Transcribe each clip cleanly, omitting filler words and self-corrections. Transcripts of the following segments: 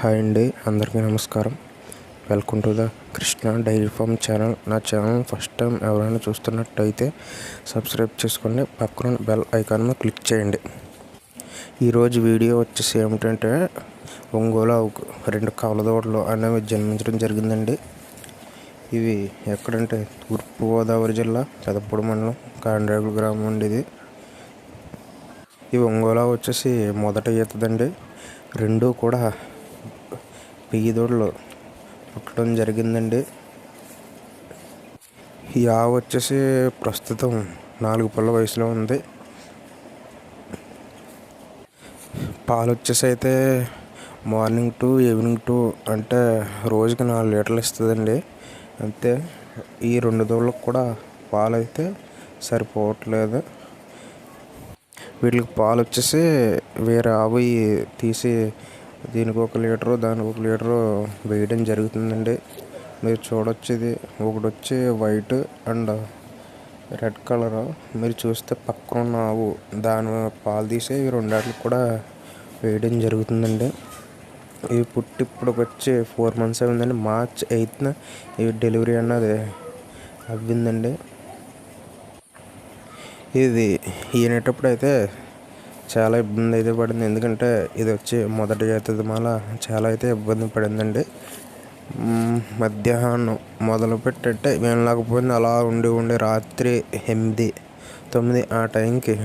Hi అండి, అందరికీ నమస్కారం. Welcome to the Krishna dairy farm channel. నా ఛానల్ ఫస్ట్ టైం ఎవరైనా చూస్తున్నట్టయితే సబ్స్క్రైబ్ చేసుకోండి, పక్కన బెల్ ఐకాన్ మీద క్లిక్ చేయండి. ఈరోజు వీడియో వచ్చేసి ఏమిటంటే ఒంగోలు ఆవుకు 2 కవలదూడలు అనేవి జన్మించడం జరిగిందండి. ఇవి ఎక్కడంటే తూర్పుగోదావరి జిల్లా పెదపూడి మండలం కాండ్రేగుల గ్రామం అండి. ఈ ఒంగోలు ఆవు వచ్చేసి మొదట ఈతదండి. 2 కూడా పెయ్యి దూడలు పుట్టడం జరిగిందండి. ఈ ఆవు వచ్చేసి ప్రస్తుతం 4 పళ్ళ వయసులో ఉంది. పాలు వచ్చేసి అయితే మార్నింగ్ టు ఈవినింగ్ టు అంటే రోజుకి 4 లీటర్లు ఇస్తుందండి. అంతే. ఈ 2 దూడలకు కూడా పాలు అయితే సరిపోవట్లేదు. వీటికి పాలు వచ్చేసి వేరే ఆవు తీసి దీనికి 1 లీటరు దానికి 1 లీటరు వేయడం జరుగుతుందండి. మీరు చూడొచ్చు, ఇది ఒకటి వచ్చి వైట్ అండ్ రెడ్ కలర్. మీరు చూస్తే పక్కన ఉన్న ఆవు దాని పాలు తీసి ఈ 2 వాటికి కూడా వేయడం జరుగుతుందండి. ఇవి పుట్టి ఇప్పుడు వచ్చి 4 months అయిందండి. March 8th ఇవి డెలివరీ అన్నది అవ్విందండి. ఇది ఈనేటప్పుడు అయితే చాలా ఇబ్బంది అయితే పడింది. ఎందుకంటే ఇది వచ్చి మొదటి ఈతది మాల చాలా అయితే ఇబ్బంది పడిందండి. మధ్యాహ్నం మొదలుపెట్టంటే వెళ్ళలేకపోయింది. అలా ఉండి రాత్రి 8, 9 ఆ టైంకి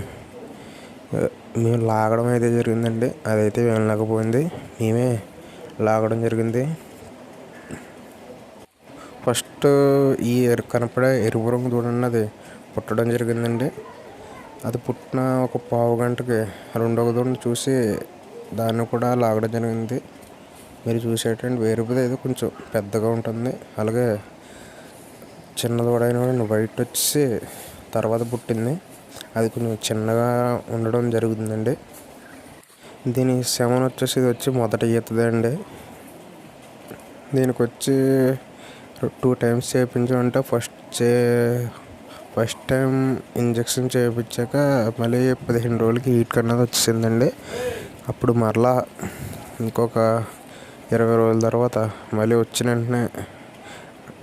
మేము లాగడం అయితే జరిగిందండి. అదైతే వెళ్ళలేకపోయింది, మేమే లాగడం జరిగింది. ఫస్ట్ ఈ కనపడే ఎరుపు రంగు దూడన్నది పుట్టడం జరిగిందండి. అది పుట్టిన ఒక పావు గంటకి 2వ దూడని చూసి దాన్ని కూడా లాగడం జరిగింది. మీరు చూసేటండి, వేరుపుది అయితే కొంచెం పెద్దగా ఉంటుంది. అలాగే చిన్న దూడ అయిన వైట్ వచ్చి తర్వాత పుట్టింది. అది కొంచెం చిన్నగా ఉండడం జరుగుతుందండి. దీని సెమన్ వచ్చేసి ఇది వచ్చి మొదట ఈతదండి. దీనికి వచ్చి 2 times చేయించామంటే ఫస్ట్ టైం ఇంజక్షన్ చేయించాక మళ్ళీ 15 రోజులకి హీట్ అన్నది వచ్చిందండి. అప్పుడు మరలా ఇంకొక 20 రోజుల తర్వాత మళ్ళీ వచ్చిన వెంటనే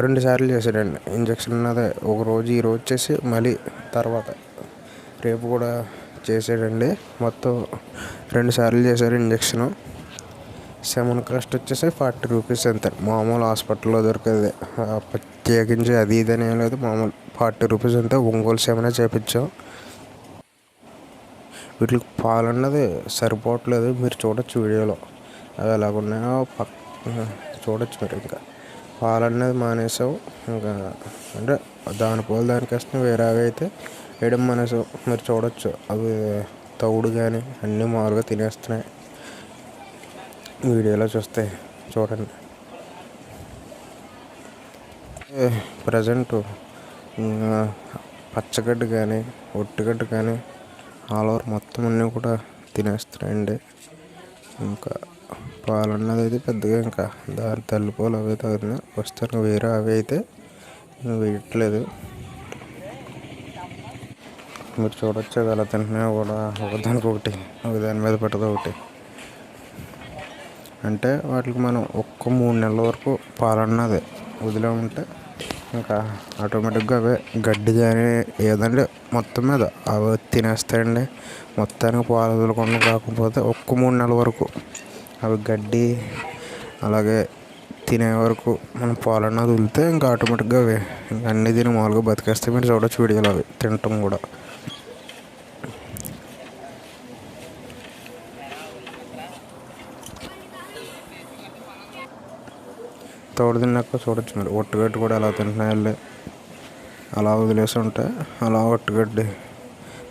2 సార్లు చేశాడండి ఇంజక్షన్ అన్నది. ఒక రోజు ఈ రోజు చేసి మళ్ళీ తర్వాత రేపు కూడా చేసాడండి. మొత్తం 2 సార్లు చేశారు ఇంజక్షను. సెమన్ కాస్ట్ వచ్చేసి 40 రూపీస్ అంతే. మామూలు హాస్పిటల్లో దొరికేది, ప్రత్యేకించి అది ఇది అనేం లేదు. మామూలు 40 రూపీస్ అంతే. ఒంగోలు సెమనే చేయించాం. వీటికి పాలు అన్నది సరిపోవట్లేదు. మీరు చూడొచ్చు వీడియోలో అవి ఎలాగున్నాయో చూడొచ్చు. మీరు ఇంకా పాలు అన్నది మానేసాం. ఇంకా అంటే దాని పాలు దానికి వేస్తాం, వేరే అవి అయితే వేయడం మానేసాం. మీరు చూడొచ్చు, అవి తౌడు కానీ అన్నీ మామూలుగా తినేస్తున్నాయి. వీడియోలో చూస్తే చూడండి. ప్రజెంట్ పచ్చగడ్డి కానీ ఒట్టిగడ్డి కానీ ఆల్ ఓవర్ మొత్తం అన్నీ కూడా తినేస్తున్నాయండి. ఇంకా పాలు అన్నది అయితే పెద్దగా ఇంకా దాని తల్లిపాలు అవి తాగుతున్నాయి. వస్తాను వేరే అవి అయితే వేయట్లేదు. మీరు చూడొచ్చు అవి ఎలా తింటున్నాయో కూడా. ఒకదానికి దాని మీద పెట్టదు ఒకటి. అంటే వాటికి మనం 3 నెలల వరకు పాలన్నది వదిలేమంటే ఇంకా ఆటోమేటిక్గా అవే గడ్డి కానీ ఏదంటే మొత్తం మీద అవి తినేస్తాయండి. మొత్తానికి పాలు వదలకుండా కాకపోతే 3 నెలల వరకు అవి గడ్డి అలాగే తినే వరకు మనం పాలు అన్నది వదిలితే ఇంకా ఆటోమేటిక్గా అవి అన్నీ తిని మామూలుగా బతికేస్తాయి. మీరు చూడొచ్చు వీడియోలో అవి తినటం కూడా. తోడు తిన్నాక చూడొచ్చు మీరు. ఒట్టుగడ్డి కూడా ఎలా తింటున్నాయి. అలా వదిలేసి ఉంటే అలా ఒట్టుగడ్డి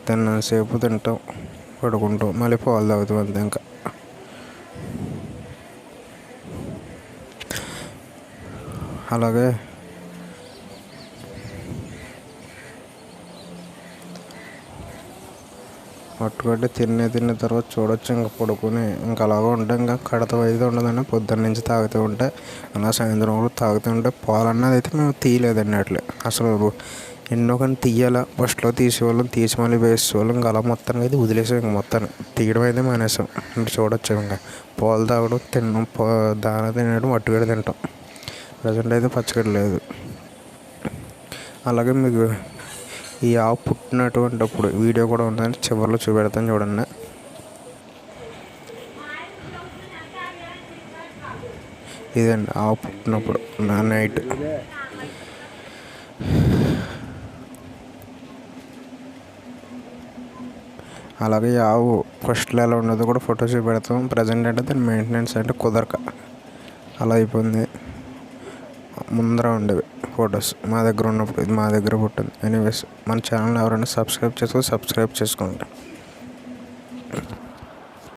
తిన్నంతసేపు తింటాం, పడుకుంటాం, మళ్ళీ పాలు తాగుతాం అంతే. ఇంకా అలాగే ఒట్టుగడ్డి తిన్న తర్వాత చూడొచ్చు ఇంకా పడుకుని ఇంకా అలాగే ఉంటే ఇంకా కడత అయితే ఉండదండి. పొద్దున్న నుంచి తాగుతూ ఉంటే అలా సాయంత్రం కూడా తాగుతూ ఉంటే పాలు అన్నది అయితే మేము తీయలేదండి. అట్లే అసలు ఎన్నో కానీ తీయాలా, ఫస్ట్లో తీసేవాళ్ళం, తీసి మళ్ళీ వేసేవాళ్ళం. ఇంకా అలా మొత్తానికి అయితే వదిలేసాం. ఇంక మొత్తాన్ని తీయడం అయితే మానేసాం. ఇంకా చూడొచ్చు, ఇంకా పాలు తాగడం, తినడం, దాన తినడం, మట్టుగడ తింటాం. ప్రజెంట్ అయితే పచ్చగడ్డ లేదు. అలాగే మీకు ఈ ఆవు పుట్టినటువంటిప్పుడు వీడియో కూడా ఉందని చివరిలో చూపెడతాను చూడండి. ఇదండి ఆవు పుట్టినప్పుడు నైట్. అలాగే ఆవు ఫస్ట్లో ఎలా ఉండదో కూడా ఫోటో చూపెడతాం. ప్రజెంట్ అంటే దాని మెయింటెనెన్స్ అంటే కుదరక అలా అయిపోయింది. ముందర ఉండేవి ఫొటోస్ మా దగ్గర ఉన్నప్పుడు, ఇది మా దగ్గర పుట్టింది. ఎనీవేస్, మన ఛానల్ ఎవరైనా సబ్స్క్రైబ్ చేసుకోండి.